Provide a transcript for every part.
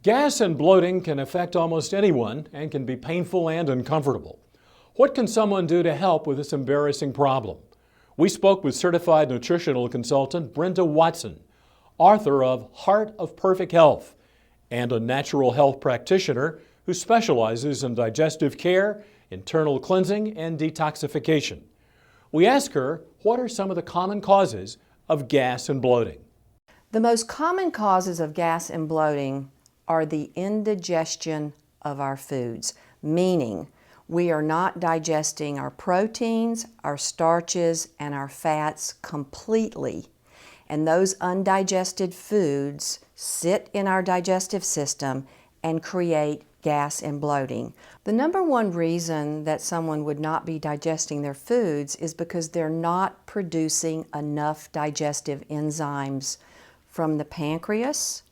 Gas and bloating can affect almost anyone and can be painful and uncomfortable. What can someone do to help with this embarrassing problem? We spoke with certified nutritional consultant Brenda Watson, author of Heart of Perfect Health, and a natural health practitioner who specializes in digestive care, internal cleansing, and detoxification. We asked her what are some of the common causes of gas and bloating. The most common causes of gas and bloating are the indigestion of our foods, meaning we are not digesting our proteins, our starches, and our fats completely. And those undigested foods sit in our digestive system and create gas and bloating. The number one reason that someone would not be digesting their foods is because they're not producing enough digestive enzymes from the pancreas.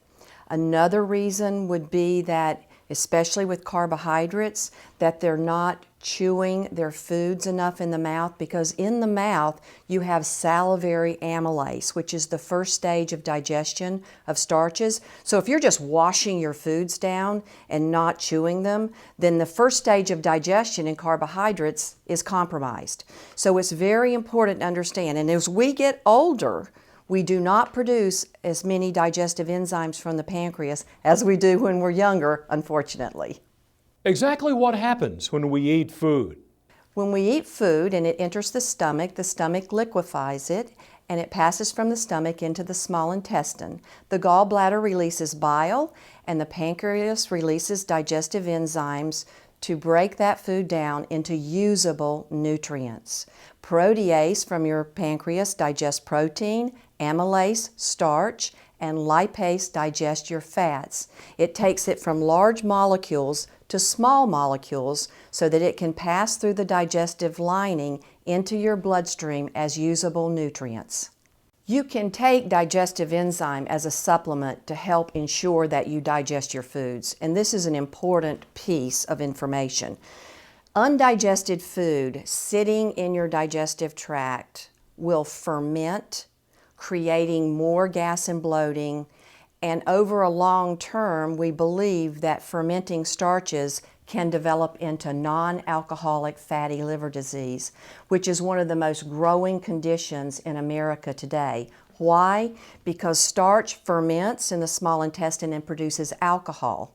Another reason would be that, especially with carbohydrates, that they're not chewing their foods enough in the mouth, because in the mouth you have salivary amylase, which is the first stage of digestion of starches. So if you're just washing your foods down and not chewing them, then the first stage of digestion in carbohydrates is compromised. So it's very important to understand, and as we get older, we do not produce as many digestive enzymes from the pancreas as we do when we're younger, unfortunately. Exactly what happens when we eat food? When we eat food and it enters the stomach liquefies it and it passes from the stomach into the small intestine. The gallbladder releases bile and the pancreas releases digestive enzymes to break that food down into usable nutrients. Protease from your pancreas digests protein, amylase, starch, and lipase digest your fats. It takes it from large molecules to small molecules so that it can pass through the digestive lining into your bloodstream as usable nutrients. You can take digestive enzyme as a supplement to help ensure that you digest your foods, and this is an important piece of information. Undigested food sitting in your digestive tract will ferment, creating more gas and bloating, and over a long term, we believe that fermenting starches can develop into non-alcoholic fatty liver disease, which is one of the most growing conditions in America today. Why? Because starch ferments in the small intestine and produces alcohol.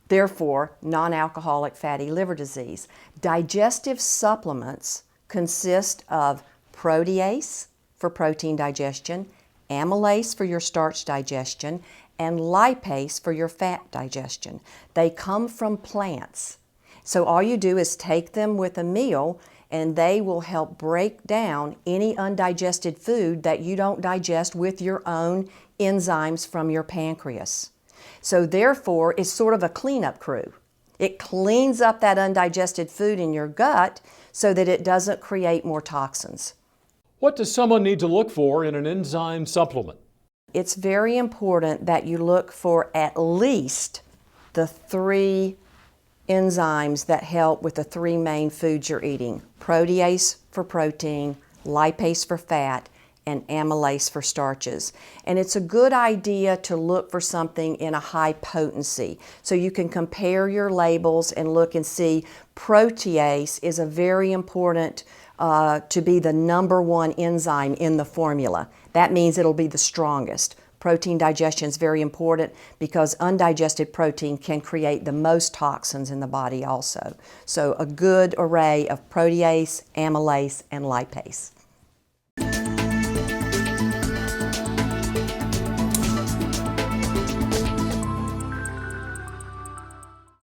Therefore, non-alcoholic fatty liver disease. Digestive supplements consist of protease for protein digestion, amylase for your starch digestion, and lipase for your fat digestion. They come from plants. So all you do is take them with a meal and they will help break down any undigested food that you don't digest with your own enzymes from your pancreas. So therefore, it's sort of a cleanup crew. It cleans up that undigested food in your gut so that it doesn't create more toxins. What does someone need to look for in an enzyme supplement? It's very important that you look for at least the 3 enzymes that help with the 3 main foods you're eating. Protease for protein, lipase for fat, and amylase for starches. And it's a good idea to look for something in a high potency. So you can compare your labels and look and see protease is a very important to be the number 1 enzyme in the formula. That means it'll be the strongest. Protein digestion is very important because undigested protein can create the most toxins in the body also. So a good array of protease, amylase, and lipase.